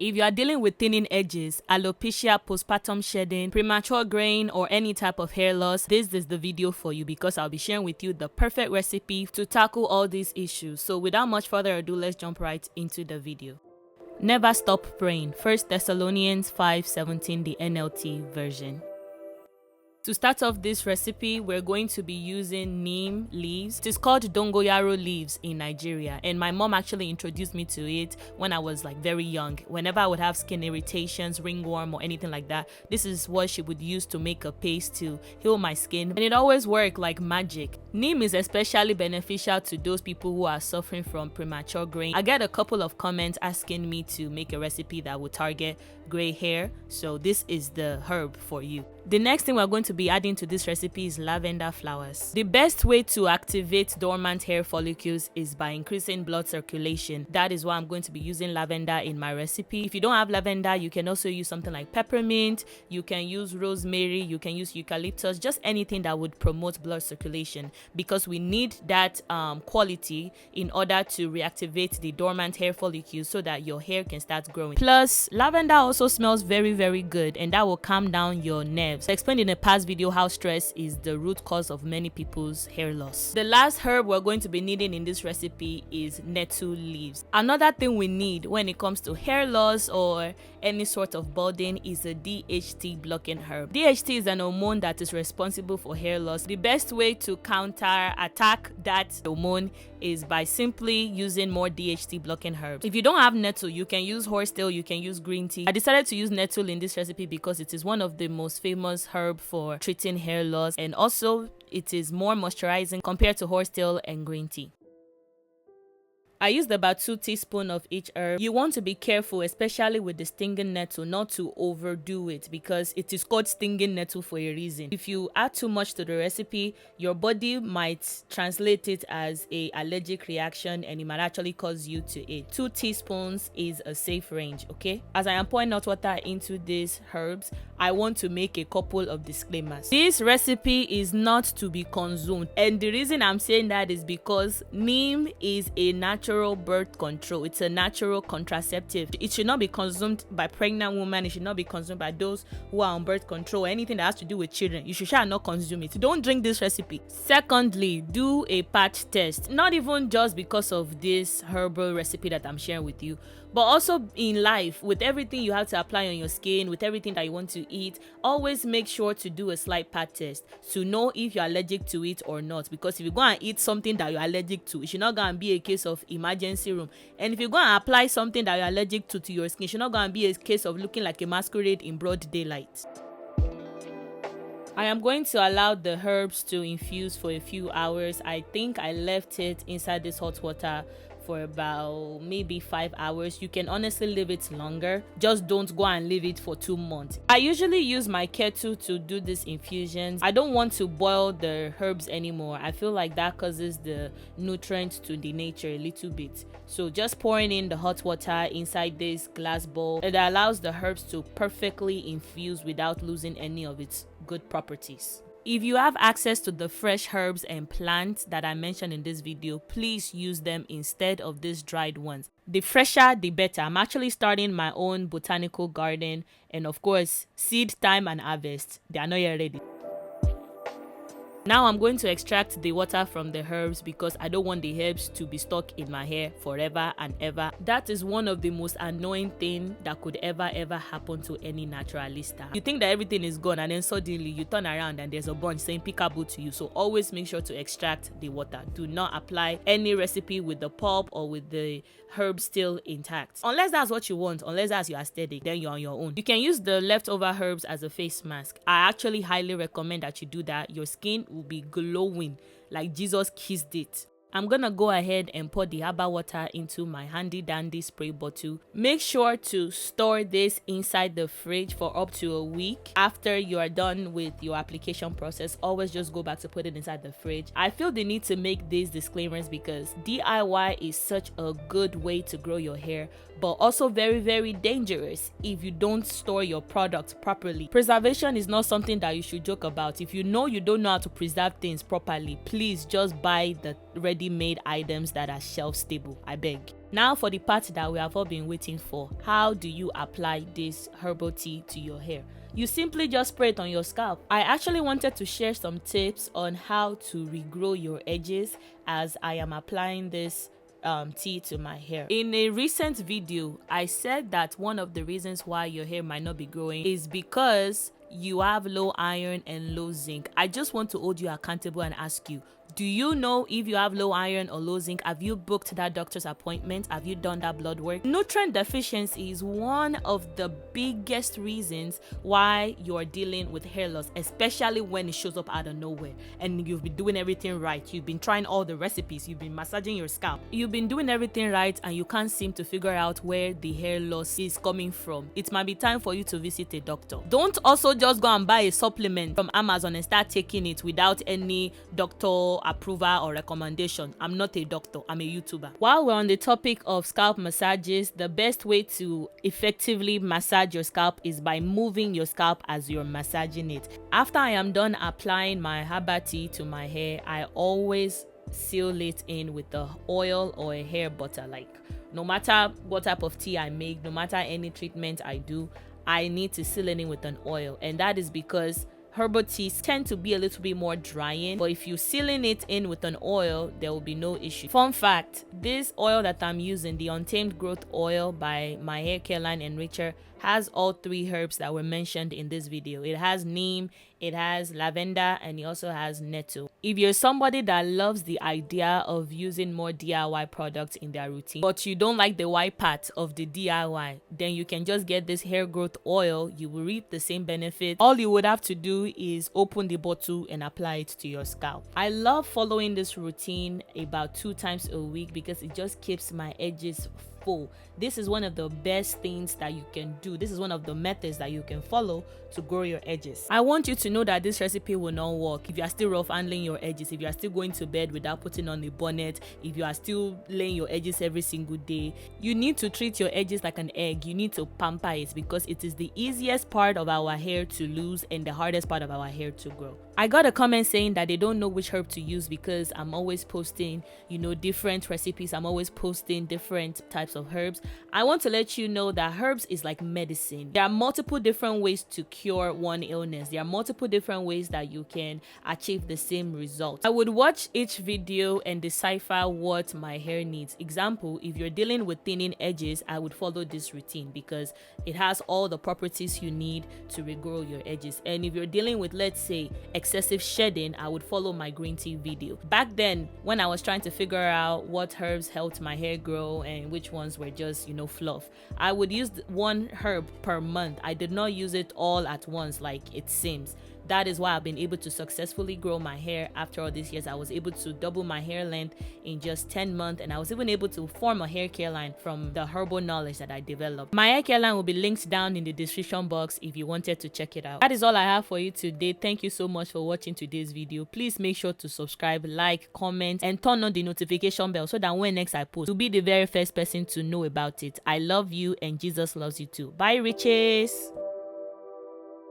If you are dealing with thinning edges, alopecia, postpartum shedding, premature graying, or any type of hair loss, this is the video for you because I'll be sharing with you the perfect recipe to tackle all these issues. So without much further ado, let's jump right into the video. Never stop praying. 1 Thessalonians 5:17, the NLT version. To start off this recipe, we're going to be using neem leaves. It is called dongoyaro leaves in Nigeria, and my mom actually introduced me to it when I was like very young. Whenever I would have skin irritations, ringworm, or anything like that, this is what she would use to make a paste to heal my skin, and it always worked like magic. Neem is especially beneficial to those people who are suffering from premature graying. I get a couple of comments asking me to make a recipe that would target gray hair, so this is the herb for you. The next thing we're going to be adding to this recipe is lavender flowers. The best way to activate dormant hair follicles is by increasing blood circulation. That is why I'm going to be using lavender in my recipe. If you don't have lavender, you can also use something like peppermint, you can use rosemary, you can use eucalyptus, just anything that would promote blood circulation, because we need that quality in order to reactivate the dormant hair follicles so that your hair can start growing. Plus, lavender also smells very good, and that will calm down your nerves. I explained in a past video how stress is the root cause of many people's hair loss. The last herb we're going to be needing in this recipe is nettle leaves. Another thing we need when it comes to hair loss or any sort of balding is a DHT blocking herb. DHT is an hormone that is responsible for hair loss. The best way to attack that hormone is by simply using more DHT blocking herbs. If you don't have nettle, you can use horsetail, you can use green tea. I decided to use nettle in this recipe because it is one of the most famous herb for treating hair loss, and also it is more moisturizing compared to horsetail and green tea. I used about 2 teaspoons of each herb. You want to be careful, especially with the stinging nettle, not to overdo it because it is called stinging nettle for a reason. If you add too much to the recipe, your body might translate it as an allergic reaction and it might actually cause you to itch. 2 teaspoons is a safe range, okay? As I am pouring hot water into these herbs, I want to make a couple of disclaimers. This recipe is not to be consumed, and the reason I'm saying that is because neem is a natural birth control. It's a natural contraceptive. It should not be consumed by pregnant women. It should not be consumed by those who are on birth control. Anything that has to do with children, you should not consume it. Don't drink this recipe. Secondly, do a patch test. Not even just because of this herbal recipe that I'm sharing with you, but also in life, with everything you have to apply on your skin, with everything that you want to eat, always make sure to do a slight patch test to know if you're allergic to it or not. Because if you go and eat something that you're allergic to, it should not go and be a case of emergency room. And if you go and apply something that you're allergic to your skin, it should not go and be a case of looking like a masquerade in broad daylight. I am going to allow the herbs to infuse for a few hours. I think I left it inside this hot water for about maybe 5 hours. You can honestly leave it longer, just don't go and leave it for 2 months. I usually use my kettle to do these infusions. I don't want to boil the herbs anymore. I feel like that causes the nutrients to the nature a little bit. So just pouring in the hot water inside this glass bowl, it allows the herbs to perfectly infuse without losing any of its good properties. If you have access to the fresh herbs and plants that I mentioned in this video, please use them instead of these dried ones. The fresher, the better. I'm actually starting my own botanical garden, and of course, seed time and harvest, they are not yet ready. Now I'm going to extract the water from the herbs because I don't want the herbs to be stuck in my hair forever and ever. That is one of the most annoying things that could ever happen to any naturalista. You think that everything is gone, and then suddenly you turn around and there's a bunch saying peekaboo to you. So always make sure to extract the water. Do not apply any recipe with the pulp or with the herbs still intact. Unless that's what you want, unless that's your aesthetic, then you're on your own. You can use the leftover herbs as a face mask. I actually highly recommend that you do that. Your skin will be glowing like Jesus kissed it. I'm gonna go ahead and pour the herbal water into my handy dandy spray bottle. Make sure to store this inside the fridge for up to a week. After you are done with your application process, always just go back to put it inside the fridge. I feel the need to make these disclaimers because DIY is such a good way to grow your hair, but also very, very dangerous if you don't store your product properly. Preservation is not something that you should joke about. If you know you don't know how to preserve things properly, please just buy the ready-made items that are shelf stable, I beg. Now for the part that we have all been waiting for. How do you apply this herbal tea to your hair? You simply just spray it on your scalp. I actually wanted to share some tips on how to regrow your edges as I am applying this tea to my hair. In a recent video, I said that one of the reasons why your hair might not be growing is because you have low iron and low zinc. I just want to hold you accountable and ask you, do you know if you have low iron or low zinc? Have you booked that doctor's appointment? Have you done that blood work? Nutrient deficiency is one of the biggest reasons why you're dealing with hair loss, especially when it shows up out of nowhere and you've been doing everything right. You've been trying all the recipes, you've been massaging your scalp, you've been doing everything right, and you can't seem to figure out where the hair loss is coming from. It might be time for you to visit a doctor. Don't also just go and buy a supplement from Amazon and start taking it without any doctor approval or recommendation. I'm not a doctor, I'm a YouTuber. While we're on the topic of scalp massages, the best way to effectively massage your scalp is by moving your scalp as you're massaging it. After I am done applying my herbal tea to my hair, I always seal it in with the oil or a hair butter. Like, no matter what type of tea I make, no matter any treatment I do, I need to seal it in with an oil, and that is because herbal teas tend to be a little bit more drying, but if you're sealing it in with an oil, there will be no issue. Fun fact, this oil that I'm using, the Untamed Growth Oil by my hair care line Enricher, has all 3 herbs that were mentioned in this video. It has neem, it has lavender, and it also has nettle. If you're somebody that loves the idea of using more DIY products in their routine, but you don't like the white part of the DIY, then you can just get this hair growth oil. You will reap the same benefit. All you would have to do is open the bottle and apply it to your scalp. I love following this routine about 2 times a week because it just keeps my edges full. This is one of the best things that you can do. This is one of the methods that you can follow to grow your edges. I want you to know that this recipe will not work if you are still rough handling your edges, if you are still going to bed without putting on a bonnet, if you are still laying your edges every single day. You need to treat your edges like an egg. You need to pamper it because it is the easiest part of our hair to lose and the hardest part of our hair to grow. I got a comment saying that they don't know which herb to use because I'm always posting, different recipes. I'm always posting different types of herbs. I want to let you know that herbs is like medicine. There are multiple different ways to cure one illness. There are multiple different ways that you can achieve the same result. I would watch each video and decipher what my hair needs. Example, if you're dealing with thinning edges, I would follow this routine because it has all the properties you need to regrow your edges. And if you're dealing with, let's say, excessive shedding, I would follow my green tea video. Back then, when I was trying to figure out what herbs helped my hair grow and which ones were just, fluff, I would use one herb per month. I did not use it all at once like it seems. That is why I've been able to successfully grow my hair after all these years. I was able to double my hair length in just 10 months, and I was even able to form a hair care line from the herbal knowledge that I developed. My hair care line will be linked down in the description box if you wanted to check it out. That is all I have for you today. Thank you so much for watching today's video. Please make sure to subscribe, like, comment, and turn on the notification bell so that when next I post, you'll be the very first person to know about it. I love you and Jesus loves you too. Bye, Richies.